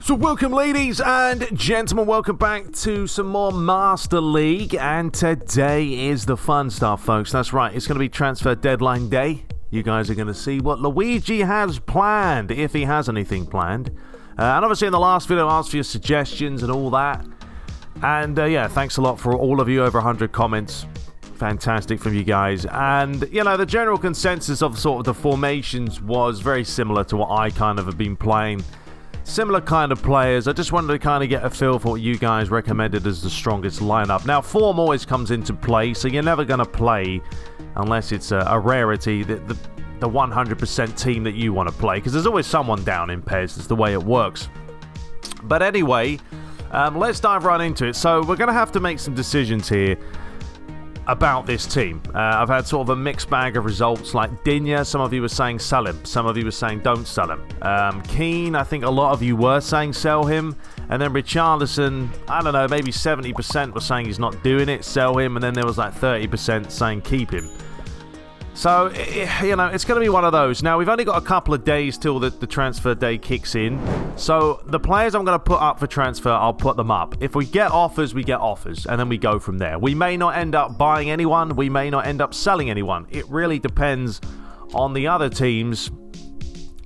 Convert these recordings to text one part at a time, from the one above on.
So welcome, ladies and gentlemen, welcome back to some more Master League, and today is the fun stuff, folks. That's right, it's going to be transfer deadline day. You guys are going to see what Luigi has planned, if he has anything planned. And obviously in the last video I asked for your suggestions and all that. And yeah, thanks a lot for all of you, over 100 comments. Fantastic from you guys. And, you know, the general consensus of sort of the formations was very similar to what I kind of have been playing. Similar kind of players. I just wanted to kind of get a feel for what you guys recommended as the strongest lineup. Now, form always comes into play, so you're never going to play unless it's a rarity, the 100% team that you want to play, because there's always someone down in PES. It's the way it works. But anyway, let's dive right into it. So we're going to have to make some decisions here about this team. I've had sort of a mixed bag of results, like Dinya. Some of you were saying sell him. Some of you were saying don't sell him. Keane, I think a lot of you were saying sell him. And then Richarlison, I don't know, maybe 70% were saying he's not doing it, sell him. And then there was like 30% saying keep him. So, you know, it's going to be one of those. Now, we've only got a couple of days till the transfer day kicks in. So, the players I'm going to put up for transfer, I'll put them up. If we get offers, we get offers. And then we go from there. We may not end up buying anyone. We may not end up selling anyone. It really depends on the other teams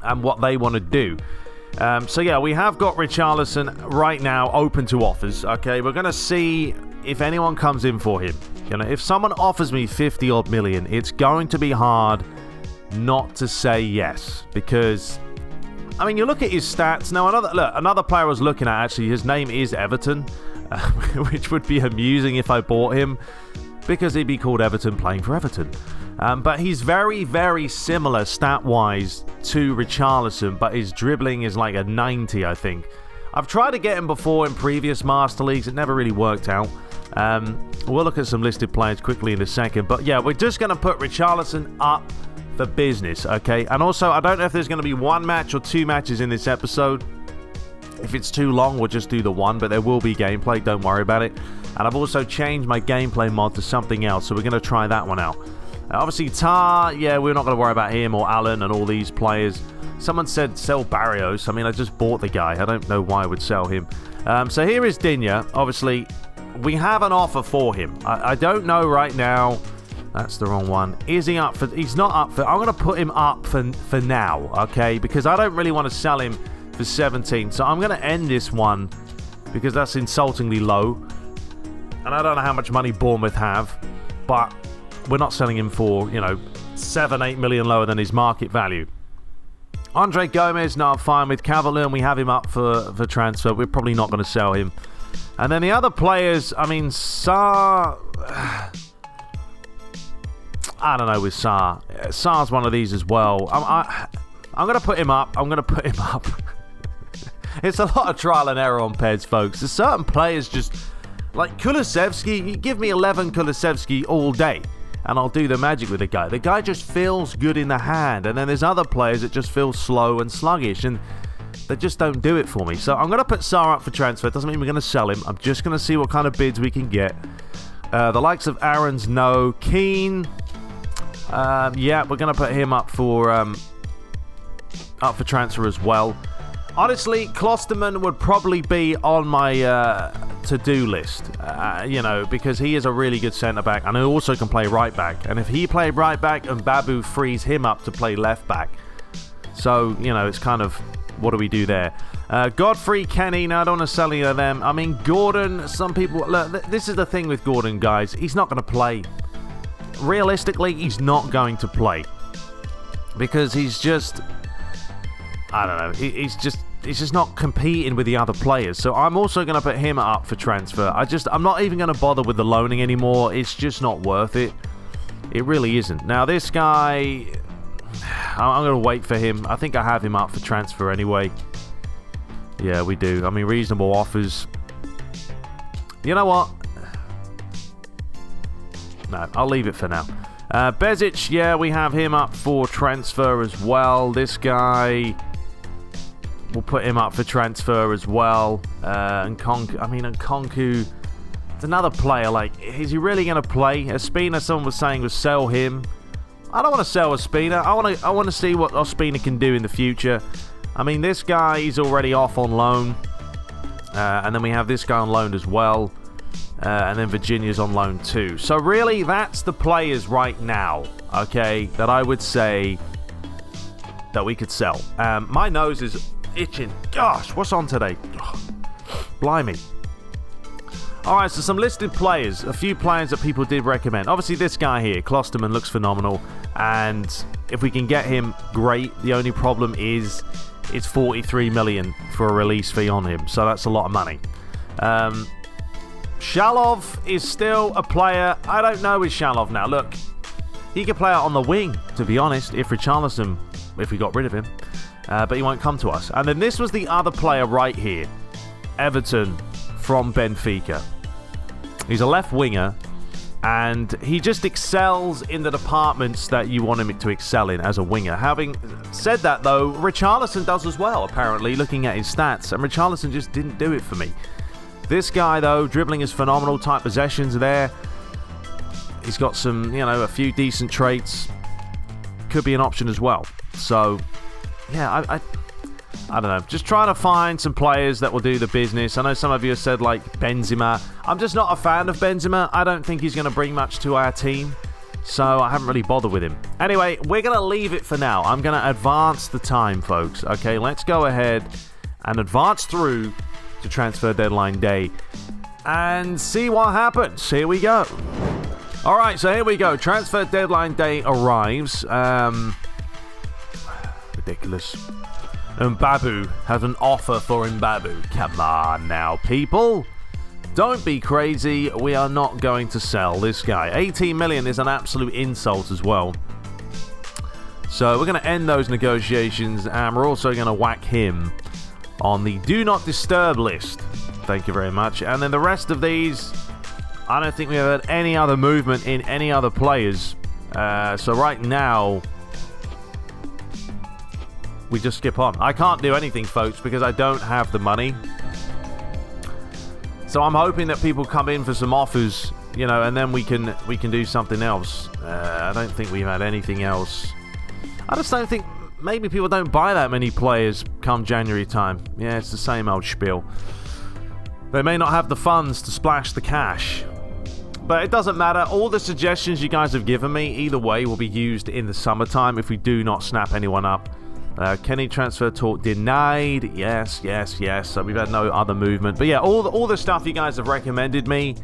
and what they want to do. So, yeah, we have got Richarlison right now open to offers. Okay, we're going to see if anyone comes in for him. You know, if someone offers me 50 odd million, it's going to be hard not to say yes, because I mean, you look at his stats now. Another player I was looking at, actually, his name is Everton, which would be amusing if I bought him, because he'd be called Everton playing for Everton. But he's very, very similar stat-wise to Richarlison, but his dribbling is like a 90, I think. I've tried to get him before in previous Master Leagues. It never really worked out. We'll look at some listed players quickly in a second. But yeah, we're just going to put Richarlison up for business, okay? And also, I don't know if there's going to be one match or two matches in this episode. If it's too long, we'll just do the one, but there will be gameplay. Don't worry about it. And I've also changed my gameplay mod to something else, so we're going to try that one out. Obviously, Tar, yeah, we're not going to worry about him or Alan and all these players. Someone said sell Barrios. I mean, I just bought the guy. I don't know why I would sell him. So here is Dinya. Obviously, we have an offer for him. I don't know right now. That's the wrong one. Is he up for... He's not up for... I'm going to put him up for now, okay? Because I don't really want to sell him for 17. So I'm going to end this one because that's insultingly low. And I don't know how much money Bournemouth have. But we're not selling him for, you know, 7-8 million lower than his market value. Andre Gomez, no, I'm fine with. Cavalier, we have him up for transfer. We're probably not going to sell him. And then the other players, I mean, Sarr... I don't know with Sarr. Sarr's one of these as well. I'm going to put him up. It's a lot of trial and error on PES, folks. There's certain players just... Like Kulusevski, you give me 11 Kulusevski all day, and I'll do the magic with the guy. The guy just feels good in the hand. And then there's other players that just feel slow and sluggish, and they just don't do it for me. So I'm going to put Sarr up for transfer. Doesn't mean we're going to sell him. I'm just going to see what kind of bids we can get. The likes of Aaron's, no. Keane, yeah, we're going to put him up for transfer as well. Honestly, Klosterman would probably be on my to-do list, you know, because he is a really good centre-back, and he also can play right-back. And if he played right-back and Babu frees him up to play left-back, so, you know, it's kind of, what do we do there? Godfrey, Kenny, no, I don't want to sell any of them. I mean, Gordon, some people... Look, this is the thing with Gordon, guys. He's not going to play. Realistically, he's not going to play. Because he's just... I don't know. He's just not competing with the other players. So I'm also going to put him up for transfer. I'm not even going to bother with the loaning anymore. It's just not worth it. It really isn't. Now, this guy... I'm going to wait for him. I think I have him up for transfer anyway. Yeah, we do. I mean, reasonable offers. You know what? No, I'll leave it for now. Bezic, yeah, we have him up for transfer as well. This guy... We'll put him up for transfer as well. And Nkunku, it's another player. Like, is he really going to play? Ospina, someone was saying, was sell him. I don't want to sell Ospina. I want to see what Ospina can do in the future. I mean, this guy, he's already off on loan. And then we have this guy on loan as well. And then Virginia's on loan too. So really, that's the players right now, okay, that I would say that we could sell. My nose is itching. Gosh, what's on today? Oh, blimey. Alright, so some listed players. A few players that people did recommend. Obviously, this guy here, Klosterman, looks phenomenal. And if we can get him, great. The only problem is it's 43 million for a release fee on him. So that's a lot of money. Shalov is still a player. I don't know with Shalov now. Look, he could play out on the wing, to be honest, if Richarlison, if we got rid of him. But he won't come to us. And then this was the other player right here. Everton from Benfica. He's a left winger. And he just excels in the departments that you want him to excel in as a winger. Having said that, though, Richarlison does as well, apparently, looking at his stats. And Richarlison just didn't do it for me. This guy, though, dribbling is phenomenal. Tight possessions there. He's got some, a few decent traits. Could be an option as well. So, yeah, I don't know. Just trying to find some players that will do the business. I know some of you have said, like, Benzema. I'm just not a fan of Benzema. I don't think he's going to bring much to our team. So I haven't really bothered with him. Anyway, we're going to leave it for now. I'm going to advance the time, folks. Okay, let's go ahead and advance through to transfer deadline day and see what happens. Here we go. All right, so here we go. Transfer deadline day arrives. Ridiculous. Mbabu has an offer for Mbabu. Come on now, people. Don't be crazy. We are not going to sell this guy. 18 million is an absolute insult as well. So we're going to end those negotiations, and we're also going to whack him on the Do Not Disturb list. Thank you very much. And then the rest of these, I don't think we have had any other movement in any other players. So right now, we just skip on. I can't do anything, folks, because I don't have the money. So I'm hoping that people come in for some offers, and then we can do something else. I don't think we've had anything else. I just don't think. Maybe people don't buy that many players come January time. Yeah, it's the same old spiel. They may not have the funds to splash the cash. But it doesn't matter. All the suggestions you guys have given me, either way, will be used in the summertime if we do not snap anyone up. Kenny transfer talk denied. Yes. So we've had no other movement. But yeah, all the stuff you guys have recommended me,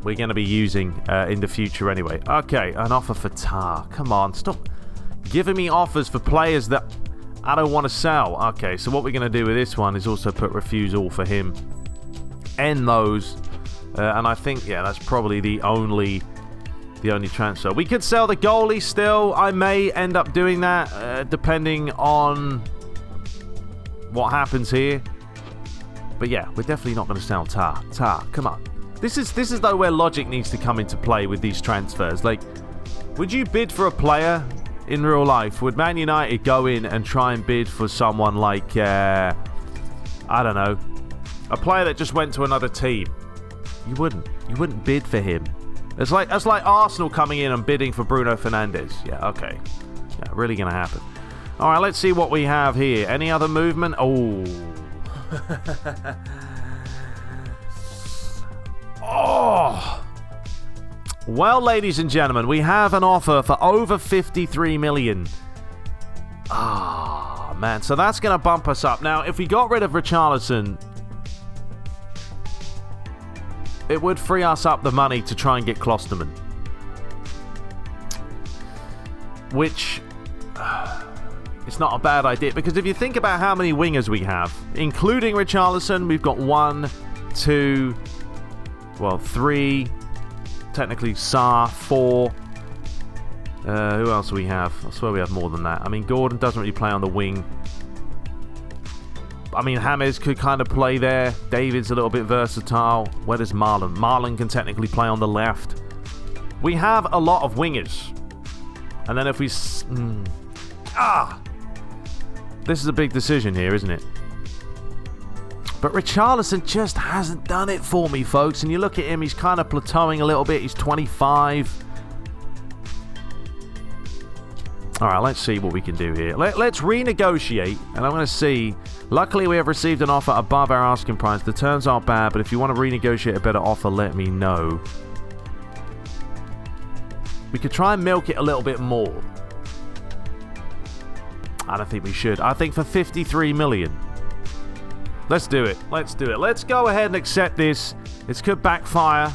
we're going to be using in the future anyway. Okay, an offer for Tar. Come on, stop giving me offers for players that I don't want to sell. Okay, so what we're going to do with this one is also put refusal for him. End those. And I think, yeah, that's probably the only transfer. We could sell the goalie still. I may end up doing that, depending on what happens here. But yeah, we're definitely not going to sell Tar. Tar, come on. This is though where logic needs to come into play with these transfers. Like, would you bid for a player in real life? Would Man United go in and try and bid for someone like, I don't know, a player that just went to another team? You wouldn't bid for him. That's like Arsenal coming in and bidding for Bruno Fernandes. Yeah, okay. Yeah, really going to happen. All right, let's see what we have here. Any other movement? Oh. Oh. Well, ladies and gentlemen, we have an offer for over 53 million. Ah, man. So that's going to bump us up. Now, if we got rid of Richarlison, it would free us up the money to try and get Klosterman. Which, it's not a bad idea. Because if you think about how many wingers we have, including Richarlison, we've got 3... Technically, Sarr, 4. Who else do we have? I swear we have more than that. I mean, Gordon doesn't really play on the wing. I mean, James could kind of play there. David's a little bit versatile. Where does Marlon? Marlon can technically play on the left. We have a lot of wingers. And then if we... This is a big decision here, isn't it? But Richarlison just hasn't done it for me, folks. And you look at him, he's kind of plateauing a little bit. He's 25. All right, let's see what we can do here. Let's renegotiate, and I'm going to see. Luckily, we have received an offer above our asking price. The terms are bad, but if you want to renegotiate a better offer, let me know. We could try and milk it a little bit more. I don't think we should. I think for 53 million. Let's do it. Let's do it. Let's go ahead and accept this. This could backfire.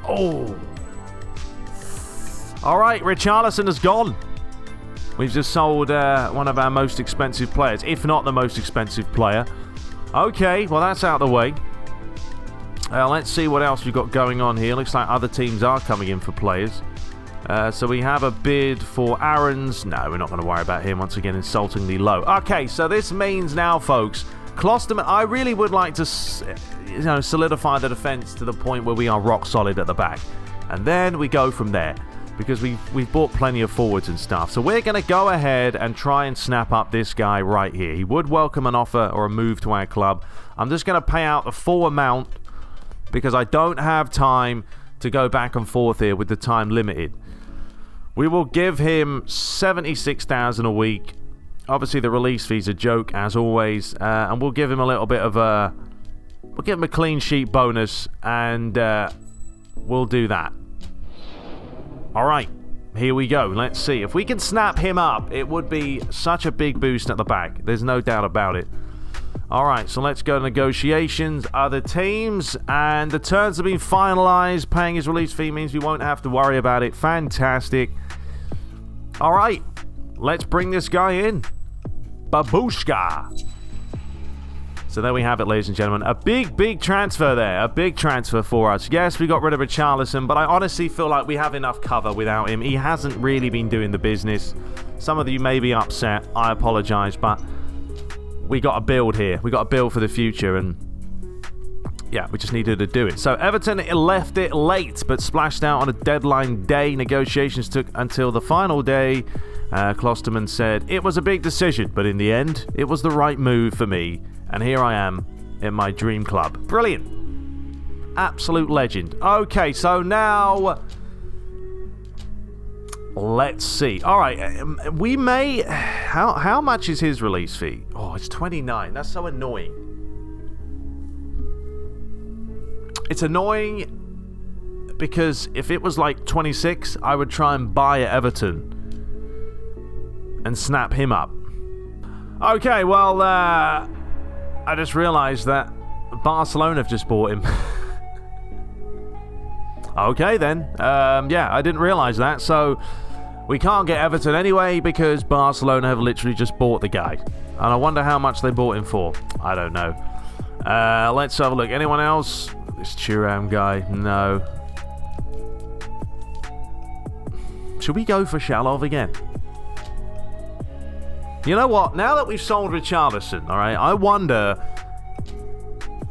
Oh. All right, Richarlison has gone. We've just sold one of our most expensive players, if not the most expensive player. Okay, well, that's out of the way. Let's see what else we've got going on here. Looks like other teams are coming in for players. So we have a bid for Aaron's. No, we're not going to worry about him. Once again, insultingly low. Okay, so this means now, folks, Klosterman, I really would like to solidify the defense to the point where we are rock solid at the back. And then we go from there. Because we've bought plenty of forwards and stuff. So we're going to go ahead and try and snap up this guy right here. He would welcome an offer or a move to our club. I'm just going to pay out the full amount because I don't have time to go back and forth here with the time limited. We will give him 76,000 a week. Obviously, the release fee's a joke, as always. And we'll give him a little bit of a... We'll give him a clean sheet bonus, and we'll do that. All right, here we go. Let's see. If we can snap him up, it would be such a big boost at the back. There's no doubt about it. All right, so let's go to negotiations. Other teams, and the terms have been finalized. Paying his release fee means we won't have to worry about it. Fantastic. All right, let's bring this guy in. Babushka. So there we have it, ladies and gentlemen. A big transfer there. A big transfer for us. Yes, we got rid of Richarlison, but I honestly feel like we have enough cover without him. He hasn't really been doing the business. Some of you may be upset. I apologize, but we got a build here. We got a build for the future, and yeah, we just needed to do it. So Everton left it late, but splashed out on a deadline day. Negotiations took until the final day. Klosterman said, it was a big decision, but in the end, it was the right move for me. And here I am in my dream club. Brilliant. Absolute legend. Okay, so now... Let's see. All right, we may... How much is his release fee? Oh, it's 29. That's so annoying. It's annoying because if it was like 26, I would try and buy at Everton and snap him up. Okay, well, I just realised that Barcelona have just bought him. Okay, then. Yeah, I didn't realise that. So, we can't get Everton anyway because Barcelona have literally just bought the guy. And I wonder how much they bought him for. I don't know. Let's have a look. Anyone else? This Thuram guy. No. Should we go for Shalov again? You know what? Now that we've sold Richarlison, all right, I wonder...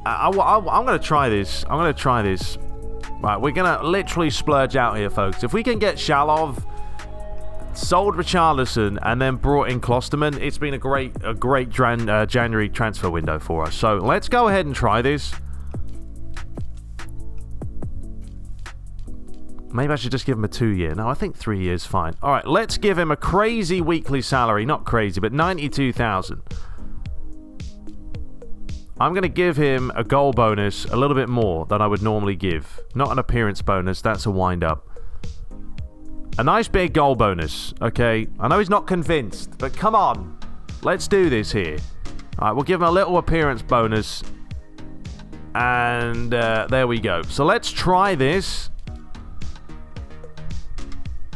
I'm going to try this. I'm going to try this. Right, we're going to literally splurge out here, folks. If we can get Shalov, sold Richarlison, and then brought in Klosterman, it's been a great January transfer window for us. So let's go ahead and try this. Maybe I should just give him a 2-year. No, I think 3 years fine. All right, let's give him a crazy weekly salary. Not crazy, but 92,000. I'm going to give him a goal bonus, a little bit more than I would normally give. Not an appearance bonus. That's a wind-up. A nice big goal bonus, okay? I know he's not convinced, but come on. Let's do this here. All right, we'll give him a little appearance bonus. And there we go. So let's try this.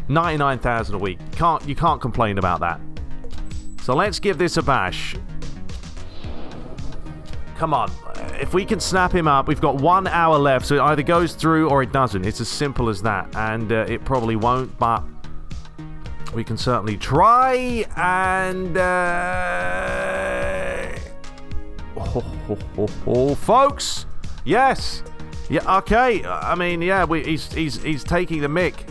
99,000 a week. You can't complain about that. So let's give this a bash. Come on. If we can snap him up, we've got 1 hour left, so it either goes through or it doesn't. It's as simple as that. And it probably won't, but we can certainly try. And folks, yes, yeah, okay. I mean, yeah, he's taking the mick.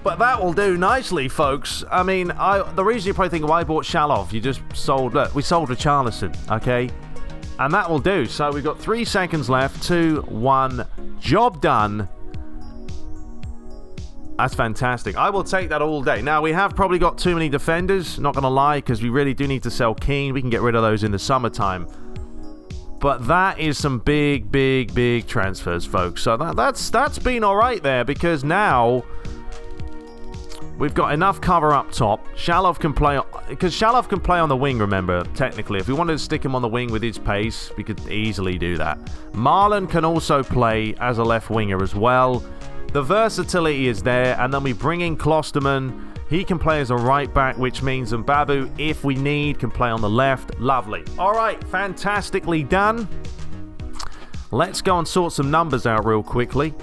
But that will do nicely, folks. I mean, the reason you probably think, why bought Shalov? You just sold... Look, we sold Richarlison, okay? And that will do. So we've got 3 seconds left. 2, 1. Job done. That's fantastic. I will take that all day. Now, we have probably got too many defenders, not going to lie, because we really do need to sell Keane. We can get rid of those in the summertime. But that is some big, big, big transfers, folks. So that's been all right there, because now we've got enough cover up top. Shalov can play, because Shalov can play on the wing, remember, technically. If we wanted to stick him on the wing with his pace, we could easily do that. Marlon can also play as a left winger as well. The versatility is there, and then we bring in Klosterman. He can play as a right back, which means Mbabu, if we need, can play on the left. Lovely. All right, fantastically done. Let's go and sort some numbers out real quickly.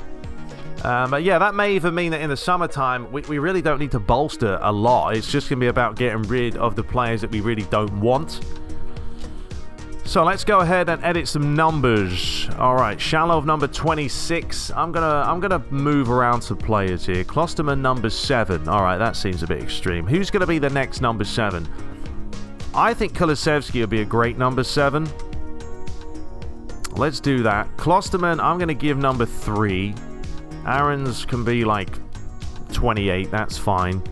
But yeah, that may even mean that in the summertime, we really don't need to bolster a lot. It's just going to be about getting rid of the players that we really don't want. So let's go ahead and edit some numbers. All right, Shalov number 26. I'm gonna move around some players here. Klosterman number 7. All right, that seems a bit extreme. Who's gonna be the next number 7? I think Kulusevski would be a great number 7. Let's do that. Klosterman, I'm gonna give number 3. Aaron's can be like 28. That's fine.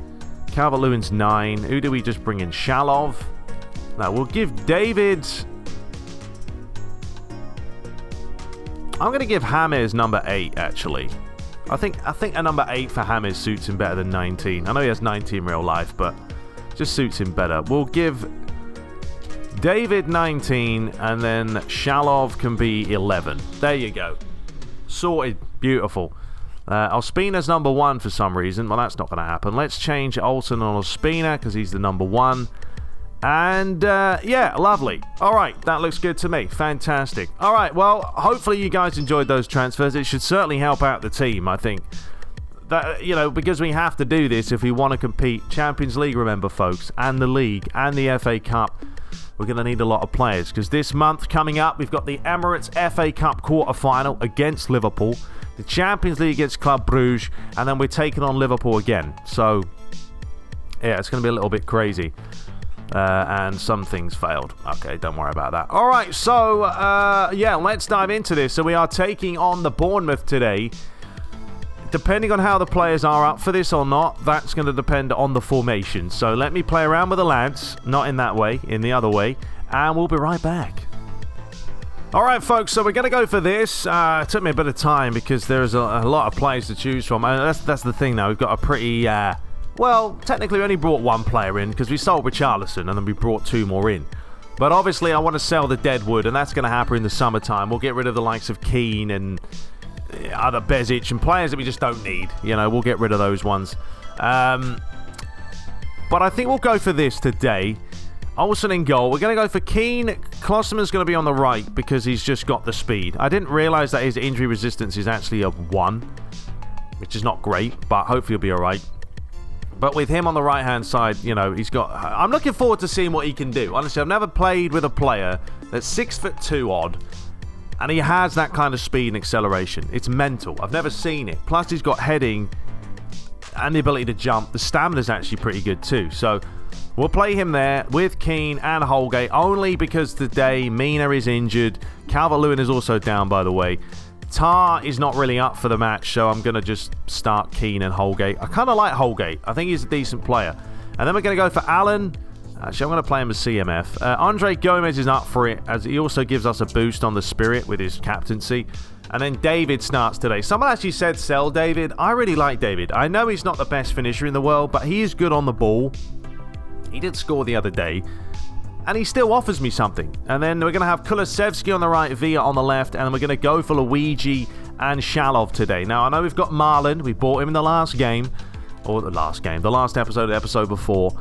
Calvert-Lewin's 9. Who do we just bring in? Shalov. Now we'll give David. I'm going to give James number 8, actually. I think a number 8 for James suits him better than 19. I know he has 19 in real life, but just suits him better. We'll give David 19, and then Shalov can be 11. There you go. Sorted. Beautiful. Ospina's number 1 for some reason. Well, that's not going to happen. Let's change Olsen on Ospina, because he's the number 1. And, yeah, lovely. All right, that looks good to me. Fantastic. All right, well, hopefully you guys enjoyed those transfers. It should certainly help out the team, I think. That, you know, because we have to do this if we want to compete. Champions League, remember, folks, and the League, and the FA Cup. We're going to need a lot of players, because this month coming up, we've got the Emirates FA Cup quarter-final against Liverpool, the Champions League against Club Brugge, and then we're taking on Liverpool again. So, yeah, it's going to be a little bit crazy. And some things failed. Okay, don't worry about that. All right, so, yeah, let's dive into this. So we are taking on the Bournemouth today. Depending on how the players are up for this or not, that's going to depend on the formation. So let me play around with the lads. Not in that way, in the other way. And we'll be right back. All right, folks, so we're going to go for this. It took me a bit of time because there's a lot of players to choose from. That's the thing, now. We've got a pretty... well, technically we only brought 1 player in because we sold Richarlison and then we brought 2 more in. But obviously I want to sell the Deadwood, and that's going to happen in the summertime. We'll get rid of the likes of Keane and other Bezic and players that we just don't need. You know, we'll get rid of those ones. But I think we'll go for this today. Olsen in goal. We're going to go for Keane. Klosterman's going to be on the right because he's just got the speed. I didn't realise that his injury resistance is actually a 1, which is not great, but hopefully he'll be all right. But with him on the right-hand side, you know, he's got... I'm looking forward to seeing what he can do. Honestly, I've never played with a player that's 6'2" odd, and he has that kind of speed and acceleration. It's mental. I've never seen it. Plus, he's got heading and the ability to jump. The stamina's actually pretty good too. So, we'll play him there with Keane and Holgate, only because today Mina is injured. Calvert-Lewin is also down, by the way. Tar is not really up for the match, so I'm going to just start Keane and Holgate. I kind of like Holgate. I think he's a decent player. And then we're going to go for Allen. Actually, I'm going to play him as CMF. Andre Gomez is up for it, as he also gives us a boost on the spirit with his captaincy. And then David starts today. Someone actually said sell David. I really like David. I know he's not the best finisher in the world, but he is good on the ball. He did score the other day. And he still offers me something. And then we're going to have Kulusevski on the right, Villa on the left, and then we're going to go for Luigi and Shalov today. Now, I know we've got Marlon. We bought him in the last game. Or the last episode, the episode before.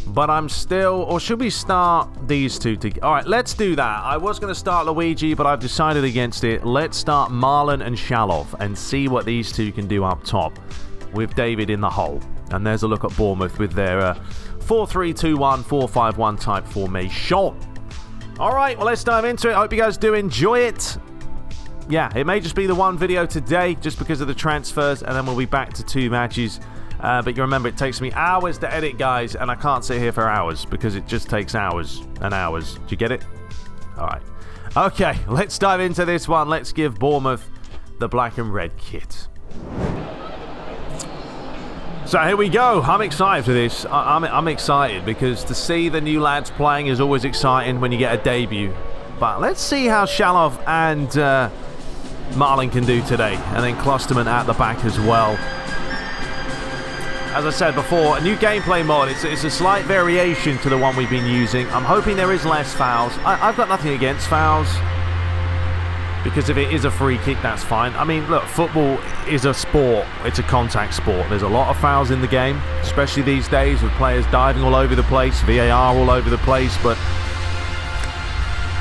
But I'm still... Or should we start these two together? All right, let's do that. I was going to start Luigi, but I've decided against it. Let's start Marlon and Shalov and see what these two can do up top with David in the hole. And there's a look at Bournemouth with their... 4-3-2-1, 4-5-1 type formation. Alright, well, let's dive into it. I hope you guys do enjoy it. Yeah, it may just be the one video today just because of the transfers, and then we'll be back to 2 matches. But you remember, it takes me hours to edit, guys, and I can't sit here for hours because it just takes hours and hours. Do you get it? Alright. Okay, let's dive into this one. Let's give Bournemouth the black and red kit. So here we go. I'm excited for this. I'm excited because to see the new lads playing is always exciting when you get a debut. But let's see how Shalov and Marlin can do today. And then Klosterman at the back as well. As I said before, a new gameplay mod. It's a slight variation to the one we've been using. I'm hoping there is less fouls. I've got nothing against fouls. Because if it is a free kick, that's fine. I mean, look, football is a sport. It's a contact sport. There's a lot of fouls in the game, especially these days with players diving all over the place, VAR all over the place. But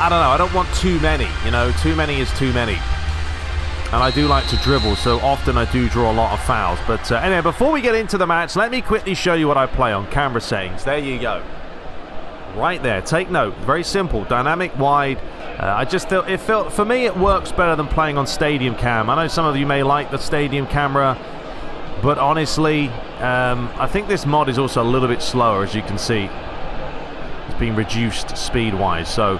I don't know. I don't want too many. You know, too many is too many. And I do like to dribble, so often I do draw a lot of fouls. But anyway, before we get into the match, let me quickly show you what I play on camera settings. There you go. Right there. Take note. Very simple. Dynamic, wide. I just felt for me it works better than playing on Stadium Cam. I know some of you may like the Stadium camera, but honestly, I think this mod is also a little bit slower, as you can see. It's been reduced speed-wise. So,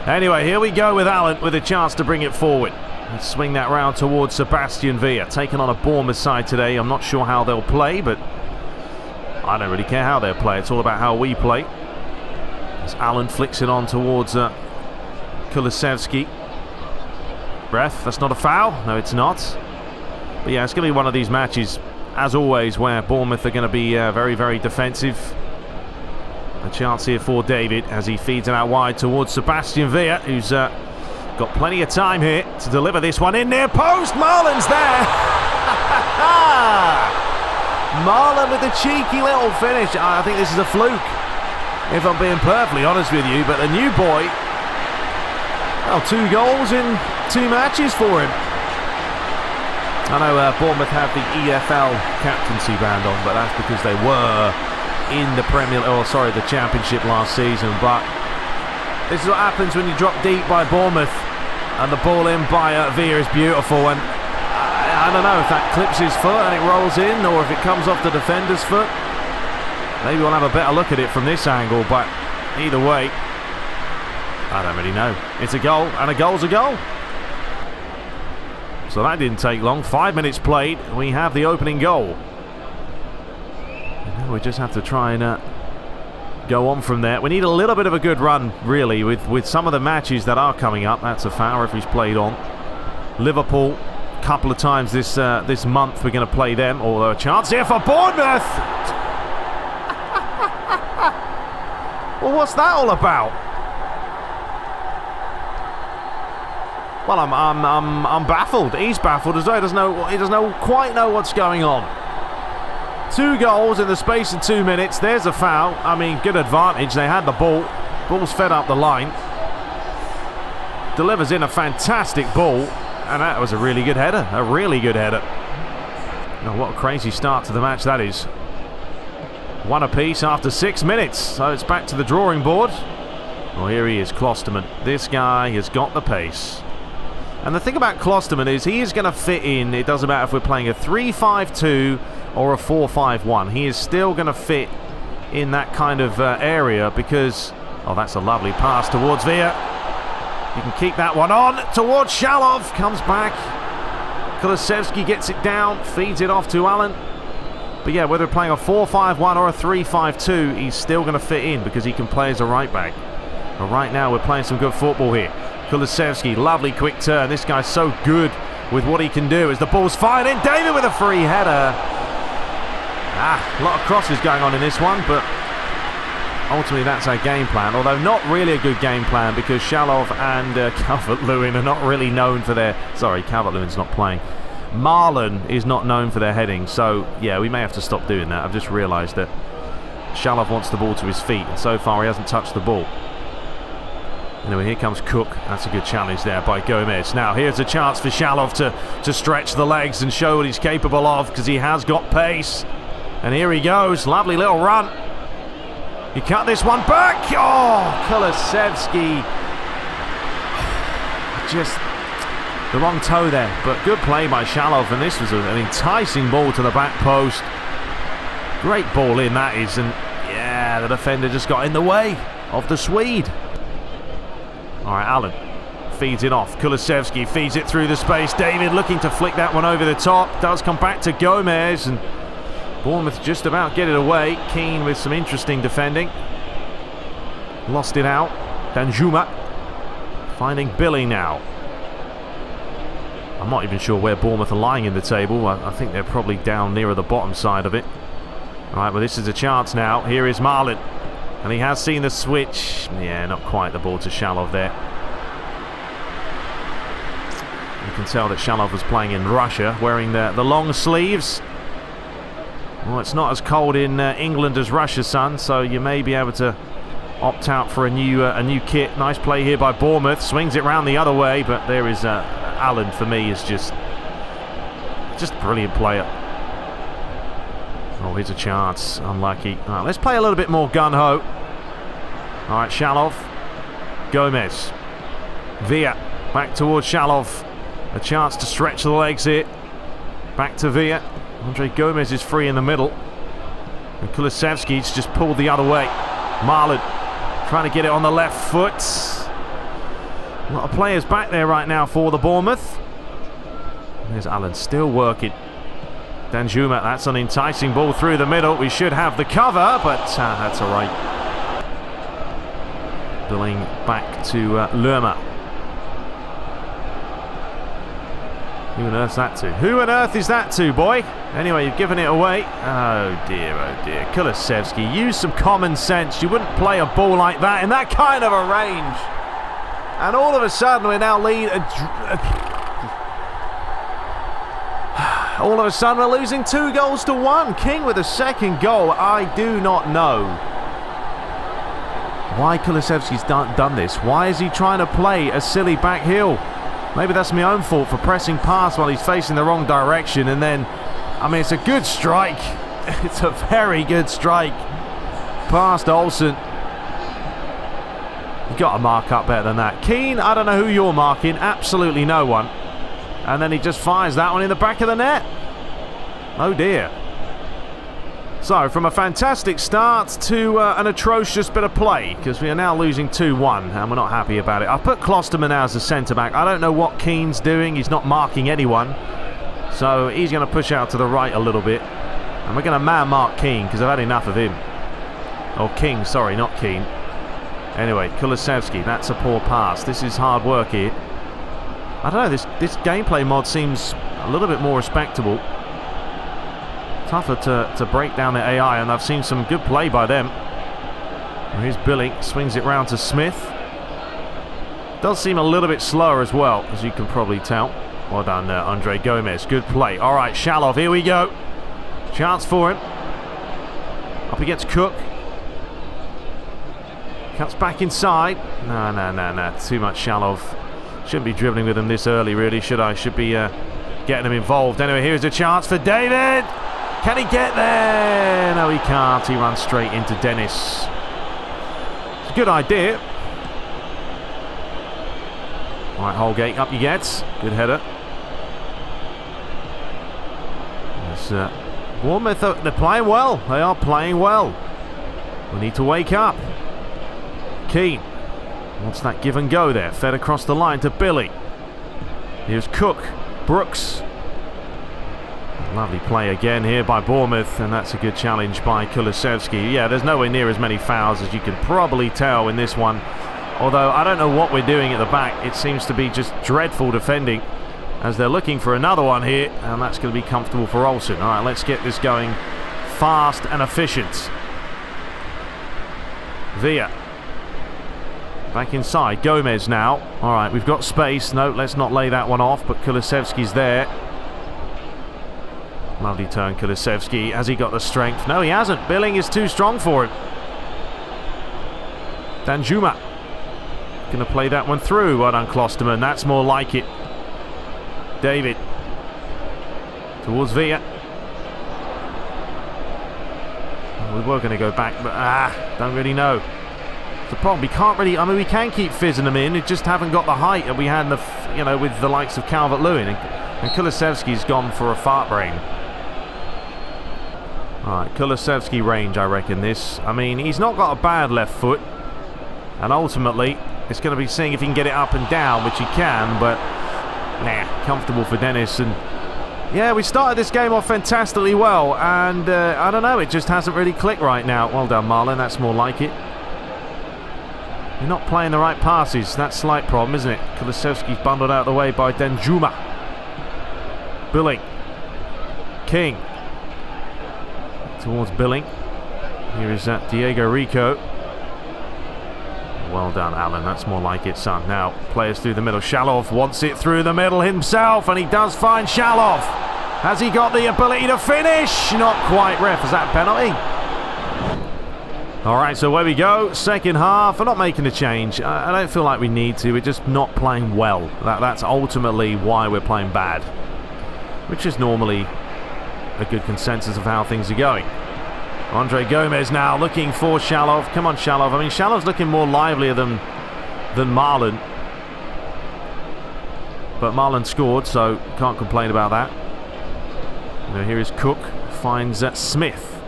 anyway, here we go with Alan with a chance to bring it forward. Let's swing that round towards Sebastian Villa, taking on a Bournemouth side today. I'm not sure how they'll play, but I don't really care how they'll play. It's all about how we play. As Alan flicks it on towards Kulusevski. Breath, that's not a foul. No, it's not. But yeah, it's going to be one of these matches, as always, where Bournemouth are going to be very, very defensive. A chance here for David as he feeds it out wide towards Sebastian Villa, who's got plenty of time here to deliver this one in near post. Marlin's there. Marlin with the cheeky little finish. I think this is a fluke, if I'm being perfectly honest with you. But the new boy, well, 2 goals in 2 matches for him. I know Bournemouth have the EFL captaincy band on, but that's because they were in the the Championship last season. But this is what happens when you drop deep by Bournemouth, and the ball in by Villa is beautiful. And I don't know if that clips his foot and it rolls in, or if it comes off the defender's foot. Maybe we'll have a better look at it from this angle, but either way, I don't really know. It's a goal, and a goal's a goal. So that didn't take long. 5 minutes played. We have the opening goal. And now we just have to try and go on from there. We need a little bit of a good run, really, with some of the matches that are coming up. That's a foul if he's played on. Liverpool, a couple of times this month we're going to play them. Although a chance here for Bournemouth. Well, what's that all about? Well, I'm baffled. He's baffled as well. He doesn't quite know what's going on. 2 goals in the space of 2 minutes. There's a foul. I mean, good advantage. They had the ball. Ball's fed up the line. Delivers in a fantastic ball, and that was a really good header. A really good header. Oh, what a crazy start to the match that is. 1 apiece after 6 minutes. So it's back to the drawing board. Well, here he is, Klosterman. This guy has got the pace. And the thing about Klosterman is he is going to fit in. It doesn't matter if we're playing a 3-5-2 or a 4-5-1. He is still going to fit in that kind of area because... Oh, that's a lovely pass towards Villa. You can keep that one on towards Shalov. Comes back. Kulusevski gets it down. Feeds it off to Allen. But yeah, whether we're playing a 4-5-1 or a 3-5-2, he's still going to fit in because he can play as a right back. But right now we're playing some good football here. Kulusevski, lovely quick turn. This guy's so good with what he can do as the ball's fired in. David with a free header. A lot of crosses going on in this one, but ultimately that's our game plan. Although not really a good game plan because Shalov and Calvert-Lewin are not really known for their... Sorry, Calvert-Lewin's not playing. Marlin is not known for their heading, so yeah, we may have to stop doing that. I've just realised that Shalov wants the ball to his feet, and so far he hasn't touched the ball. Anyway, here comes Cook. That's a good challenge there by Gomez. Now, here's a chance for Shalov to stretch the legs and show what he's capable of because he has got pace. And here he goes. Lovely little run. He cut this one back. Oh, Kulusevski. Just the wrong toe there. But good play by Shalov. And this was an enticing ball to the back post. Great ball in, that is. And yeah, the defender just got in the way of the Swede. All right, Allen feeds it off. Kulusevski feeds it through the space. David looking to flick that one over the top. Does come back to Gomez. And Bournemouth just about get it away. Keane with some interesting defending. Lost it out. Danjuma finding Billy now. I'm not even sure where Bournemouth are lying in the table. I think they're probably down nearer the bottom side of it. Alright, well this is a chance now. Here is Marlon. And he has seen the switch. Yeah, not quite the ball to Shalov there. You can tell that Shalov was playing in Russia, wearing the long sleeves. Well, it's not as cold in England as Russia, son, so you may be able to opt out for a new kit. Nice play here by Bournemouth. Swings it round the other way, but there is Allen, for me, is just a brilliant player. Oh, here's a chance. Unlucky. Right, let's play a little bit more gun-ho. Alright, Shalov. Gomez. Villa. Back towards Shalov. A chance to stretch the legs here. Back to Villa. Andre Gomez is free in the middle. And Kulusevski's just pulled the other way. Marlon trying to get it on the left foot. A lot of players back there right now for the Bournemouth. There's Allen still working. Danjuma, that's an enticing ball through the middle. We should have the cover, but that's all right. Billing back to Lerma. Who on earth's that to? Who on earth is that to, boy? Anyway, you've given it away. Oh dear, oh dear. Kulusevski, use some common sense. You wouldn't play a ball like that in that kind of a range. And all of a sudden, we're now all of a sudden, we're losing 2-1. King with a second goal. I do not know why Kulusevski's done this. Why is he trying to play a silly back heel? Maybe that's my own fault for pressing past while he's facing the wrong direction. And then, I mean, it's a good strike. It's a very good strike. Past Olsen. You've got to mark up better than that. Keane, I don't know who you're marking. Absolutely no one. And then he just fires that one in the back of the net. Oh dear. So, from a fantastic start to an atrocious bit of play, because we are now losing 2-1, and we're not happy about it. I've put Klosterman now as a centre-back. I don't know what Keane's doing. He's not marking anyone. So, he's going to push out to the right a little bit. And we're going to man-mark Keane, because I've had enough of him. Oh, King, sorry, not Keane. Anyway, Kulusevski, that's a poor pass. This is hard work here. I don't know, this gameplay mod seems a little bit more respectable. Tougher to break down the AI, and I've seen some good play by them. Here's Billy, swings it round to Smith. Does seem a little bit slower as well, as you can probably tell. Well done, Andre Gomez. Good play. All right, Shalov, here we go. Chance for him. Up against Cook. Cuts back inside. No. Too much Shalov. Shouldn't be dribbling with him this early, really, should I? Should be getting him involved. Anyway, here's a chance for David. Can he get there? No, he can't. He runs straight into Dennis. It's a good idea. All right, Holgate, up you get. Good header. Bournemouth, they're playing well. They are playing well. We need to wake up. Keane. What's that give and go there? Fed across the line to Billy. Here's Cook. Brooks. Lovely play again here by Bournemouth, and that's a good challenge by Kulusevski. Yeah, there's nowhere near as many fouls as you can probably tell in this one. Although I don't know what we're doing at the back. It seems to be just dreadful defending as they're looking for another one here, and that's going to be comfortable for Olsen. All right, let's get this going fast and efficient. Villa. Back inside, Gomez now. Alright, we've got space. No, let's not lay that one off, but Kulusevski's there. Lovely turn, Kulusevski. Has he got the strength? No, he hasn't. Billing is too strong for him. Danjuma. Going to play that one through. Well done, Klosterman. That's more like it. David. Towards Villa. We were going to go back, but don't really know. The problem, we can't really, I mean, we can keep fizzing them in, we just haven't got the height that we had in the, with the likes of Calvert-Lewin, and Kulusevski's gone for a fart brain. Alright, Kulusevski range, I reckon this. I mean, he's not got a bad left foot, and ultimately, it's going to be seeing if he can get it up and down, which he can, but, nah, comfortable for Dennis, and Yeah, we started this game off fantastically well, and I don't know, it just hasn't really clicked right now. Well done, Marlon, that's more like it. You're not playing the right passes. That's a slight problem, isn't it? Kulusevski's bundled out of the way by Danjuma. Billing. King. Towards Billing. Here is Diego Rico. Well done, Alan. That's more like it, son. Now, players through the middle. Shalov wants it through the middle himself, and he does find Shalov. Has he got the ability to finish? Not quite, ref. Is that a penalty? All right, so where we go. Second half. We're not making a change. I don't feel like we need to. We're just not playing well. That's ultimately why we're playing bad, which is normally a good consensus of how things are going. Andre Gomez now looking for Shalov. Come on, Shalov. I mean, Shalov's looking more livelier than Marlon. But Marlon scored, so can't complain about that. You know, here is Cook. Finds Smith.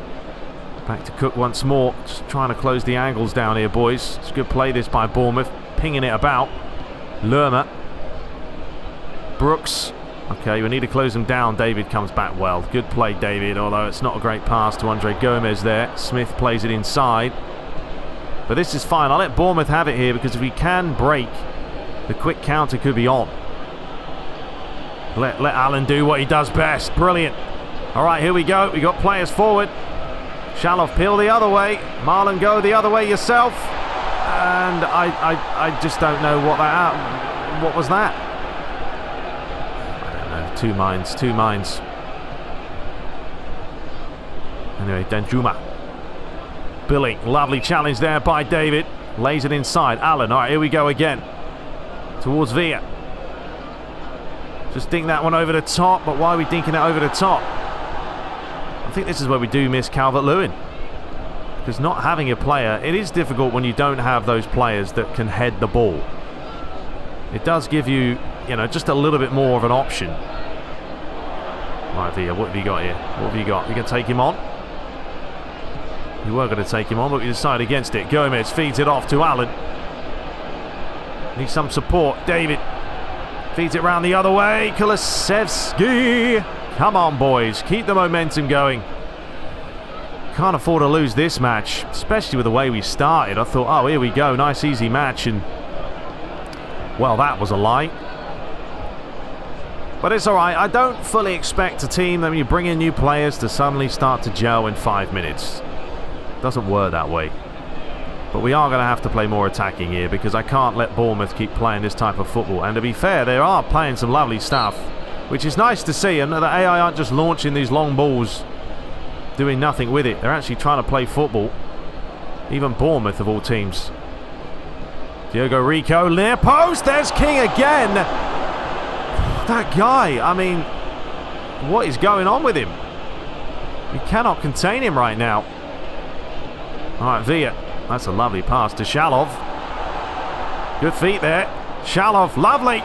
Back to Cook once more. Just trying to close the angles down here, boys. It's a good play this by Bournemouth. Pinging it about. Lerma. Brooks. Okay, we need to close them down. David comes back well. Good play, David, although it's not a great pass to Andre Gomez there. Smith plays it inside. But this is fine. I'll let Bournemouth have it here, because if we can break, the quick counter could be on. Let Alan do what he does best. Brilliant. All right, here we go. We got players forward. Shalov peel the other way. Marlon, go the other way yourself. And I just don't know what was that? Two minds. Anyway, Danjuma. Billing. Lovely challenge there by David. Lays it inside. Allen. All right, here we go again. Towards Villa. Just dink that one over the top. But why are we dinking it over the top? I think this is where we do miss Calvert-Lewin. Because not having a player, it is difficult when you don't have those players that can head the ball. It does give you, just a little bit more of an option. Right, Villa, what have you got here? What have you got? You going to take him on? You were going to take him on, but we decided against it. Gomez feeds it off to Allen. Needs some support. David feeds it round the other way. Kulusevski. Come on, boys. Keep the momentum going. Can't afford to lose this match, especially with the way we started. I thought, oh, here we go. Nice, easy match. And, well, that was a lie. But it's all right. I don't fully expect a team that when you bring in new players to suddenly start to gel in 5 minutes. It doesn't work that way. But we are going to have to play more attacking here, because I can't let Bournemouth keep playing this type of football. And to be fair, they are playing some lovely stuff, which is nice to see. And the AI aren't just launching these long balls, doing nothing with it. They're actually trying to play football. Even Bournemouth, of all teams. Diego Rico, near post. There's King again. That guy, I mean, what is going on with him? We cannot contain him right now. All right, Villa. That's a lovely pass to Shalov. Good feet there. Shalov, lovely.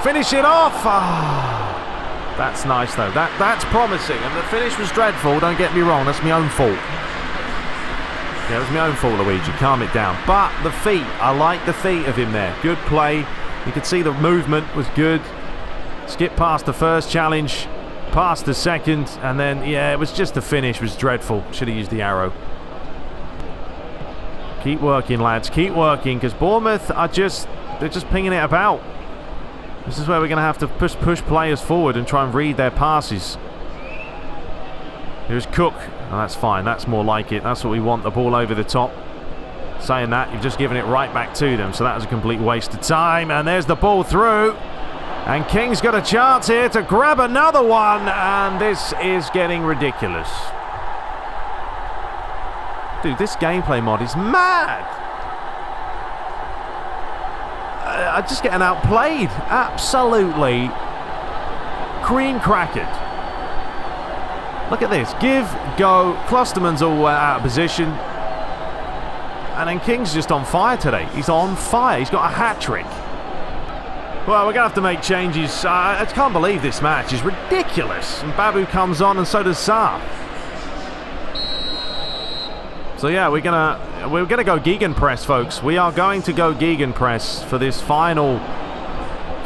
Finish it off. Oh, that's nice, though. That's promising. And the finish was dreadful. Don't get me wrong. That's my own fault. Yeah, it was my own fault, Luigi. Calm it down. But the feet. I like the feet of him there. Good play. You could see the movement was good. Skip past the first challenge. Past the second. And then, yeah, it was just the finish was dreadful. Should have used the arrow. Keep working, lads. Keep working, because Bournemouth are they're just pinging it about. This is where we're going to have to push players forward and try and read their passes. Here's Cook. Oh, that's fine. That's more like it. That's what we want. The ball over the top. Saying that, you've just given it right back to them. So that was a complete waste of time. And there's the ball through. And King's got a chance here to grab another one. And this is getting ridiculous. Dude, this gameplay mod is mad. I'm just getting outplayed. Absolutely cream-crackered. Look at this. Give, go. Klosterman's all out of position. And then King's just on fire today. He's on fire. He's got a hat-trick. Well, we're going to have to make changes. I can't believe this match is ridiculous. And Babu comes on, and so does Saar. So yeah, we're gonna go gegenpress, folks. We are going to go gegenpress for this final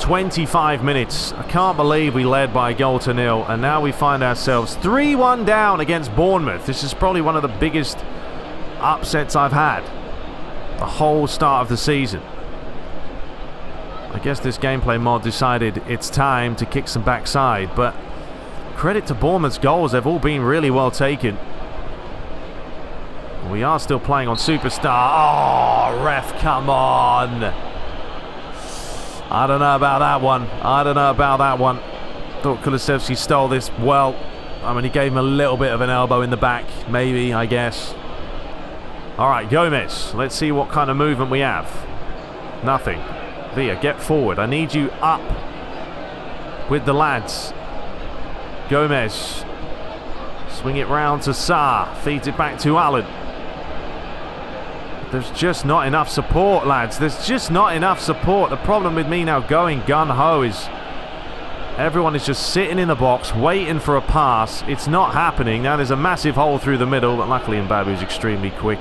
25 minutes. I can't believe we led by a goal to nil, and now we find ourselves 3-1 down against Bournemouth. This is probably one of the biggest upsets I've had the whole start of the season. I guess this gameplay mod decided it's time to kick some backside, but credit to Bournemouth's goals, they've all been really well taken. We are still playing on Superstar. Oh, ref, come on. I don't know about that one. Thought Kulusevski stole this well. I mean, he gave him a little bit of an elbow in the back, maybe, I guess. All right, Gomez. Let's see what kind of movement we have. Nothing. Villa, get forward. I need you up with the lads. Gomez. Swing it round to Sarr. Feeds it back to Allen. There's just not enough support, lads. There's just not enough support. The problem with me now going gun-ho is everyone is just sitting in the box, waiting for a pass. It's not happening. Now there's a massive hole through the middle, but luckily Mbabu's extremely quick.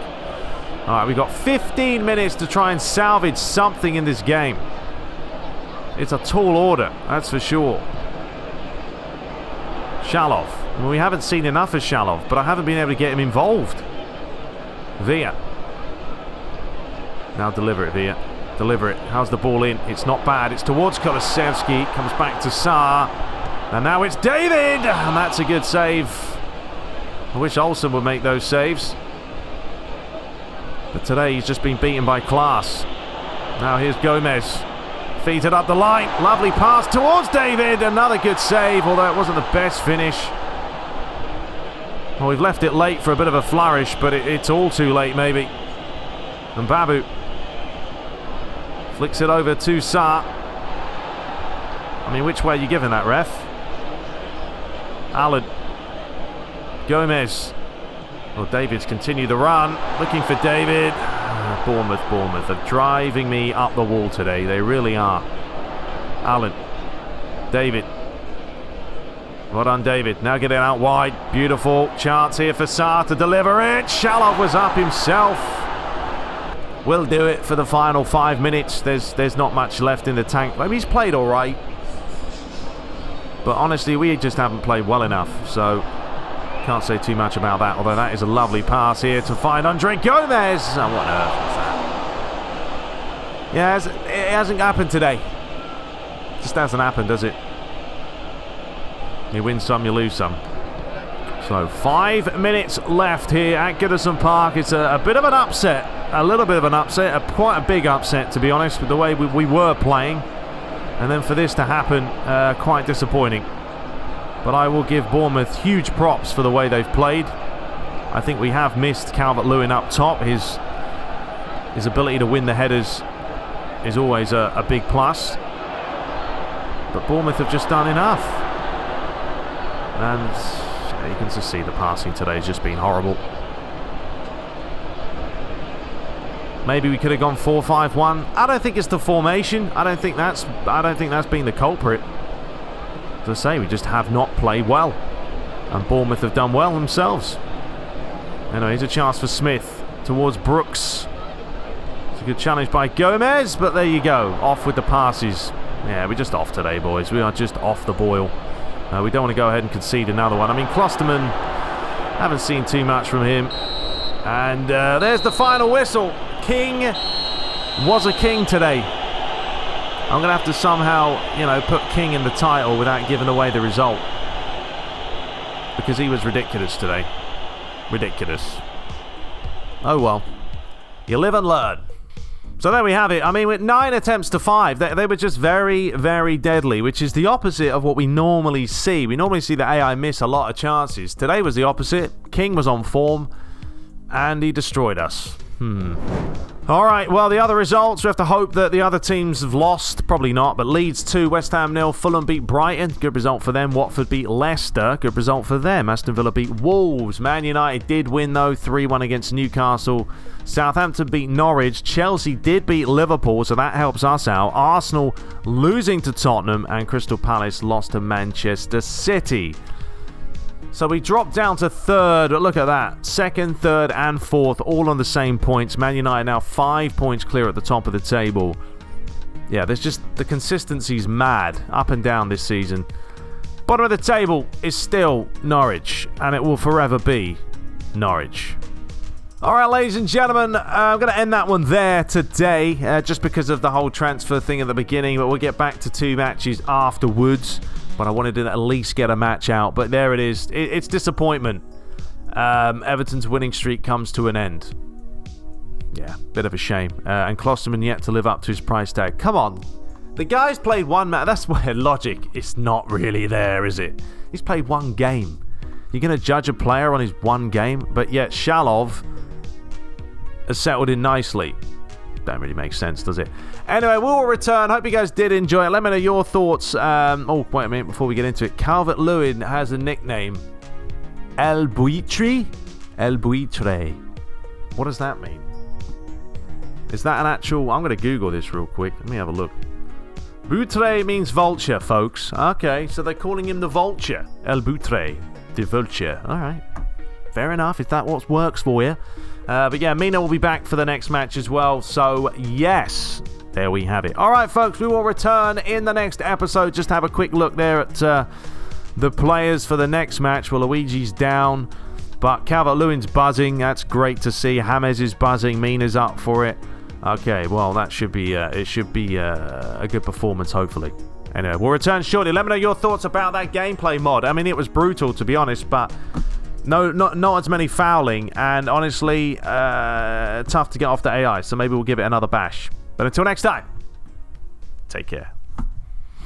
All right, we've got 15 minutes to try and salvage something in this game. It's a tall order, that's for sure. Shalov. Well, we haven't seen enough of Shalov, but I haven't been able to get him involved. Villa. Now deliver it, Villa. Deliver it. How's the ball in? It's not bad. It's towards Kulusevski. Comes back to Sarr. And now it's David! And that's a good save. I wish Olsen would make those saves. But today he's just been beaten by class. Now here's Gomez. Feeds it up the line. Lovely pass towards David. Another good save, although it wasn't the best finish. Well, we've left it late for a bit of a flourish, but it's all too late, maybe. And Babu flicks it over to Sarr. I mean, which way are you giving that, ref? Allen. Gomez. Well, David's continued the run. Looking for David. Bournemouth are driving me up the wall today. They really are. Allen. David. Well done, David. Now getting out wide. Beautiful chance here for Sarr to deliver it. Shalov was up himself. We'll do it for the final 5 minutes. There's not much left in the tank. Maybe he's played all right. But honestly, we just haven't played well enough. So can't say too much about that. Although that is a lovely pass here to find Andre Gomez. Oh, what on earth was that? Yeah, it hasn't happened today. It just hasn't happened, does it? You win some, you lose some. So 5 minutes left here at Goodison Park. It's a bit of an upset. A little bit of an upset. Quite a big upset, to be honest, with the way we were playing. And then for this to happen, quite disappointing. But I will give Bournemouth huge props for the way they've played. I think we have missed Calvert-Lewin up top. His ability to win the headers is always a big plus. But Bournemouth have just done enough. And you can just see the passing today has just been horrible. Maybe we could have gone 4-5-1. I don't think it's the formation. I don't think that's been the culprit. As I say, we just have not played well. And Bournemouth have done well themselves. Anyway, here's a chance for Smith towards Brooks. It's a good challenge by Gomez, but there you go. Off with the passes. Yeah, we're just off today, boys. We are just off the boil. We don't want to go ahead and concede another one. I mean, Klosterman, haven't seen too much from him. And there's the final whistle. King was a king today. I'm going to have to somehow, put King in the title without giving away the result. Because he was ridiculous today. Ridiculous. Oh well. You live and learn. So there we have it. I mean, with 9 attempts to 5, they were just very, very deadly, which is the opposite of what we normally see. We normally see the AI miss a lot of chances. Today was the opposite. King was on form, and he destroyed us. All right, well, the other results, we have to hope that the other teams have lost. Probably not, but Leeds 2, West Ham 0, Fulham beat Brighton. Good result for them. Watford beat Leicester. Good result for them. Aston Villa beat Wolves. Man United did win, though, 3-1 against Newcastle. Southampton beat Norwich. Chelsea did beat Liverpool, so that helps us out. Arsenal losing to Tottenham, and Crystal Palace lost to Manchester City. So we dropped down to third, but look at that. Second, third, and fourth, all on the same points. Man United now 5 points clear at the top of the table. Yeah, there's just the consistency's mad up and down this season. Bottom of the table is still Norwich, and it will forever be Norwich. All right, ladies and gentlemen, I'm going to end that one there today, just because of the whole transfer thing at the beginning, but we'll get back to 2 matches afterwards. But I wanted to at least get a match out, but there it is. It's disappointment. Everton's winning streak comes to an end. Yeah, bit of a shame. And Klashman yet to live up to his price tag. Come on. The guy's played 1 match. That's where logic is not really there, is it? He's played 1 game. You're going to judge a player on his 1 game, but yet Shalov has settled in nicely. Don't really make sense, does it? Anyway, we'll return. Hope you guys did enjoy it. Let me know your thoughts. Oh, wait a minute before we get into it. Calvert-Lewin has a nickname. El Buitre? El Buitre. What does that mean? Is that an actual... I'm going to Google this real quick. Let me have a look. Buitre means vulture, folks. Okay, so they're calling him the Vulture. El Buitre. The Vulture. All right. Fair enough, if that what works for you. But yeah, Mina will be back for the next match as well. So, yes, there we have it. All right, folks, we will return in the next episode. Just have a quick look there at the players for the next match. Well, Luigi's down, but Calvert-Lewin's buzzing. That's great to see. James is buzzing. Mina's up for it. Okay, well, that should be it should be a good performance, hopefully. Anyway, we'll return shortly. Let me know your thoughts about that gameplay mod. I mean, it was brutal, to be honest, but... No, not as many fouling, and honestly, tough to get off the AI, so maybe we'll give it another bash. But until next time, take care.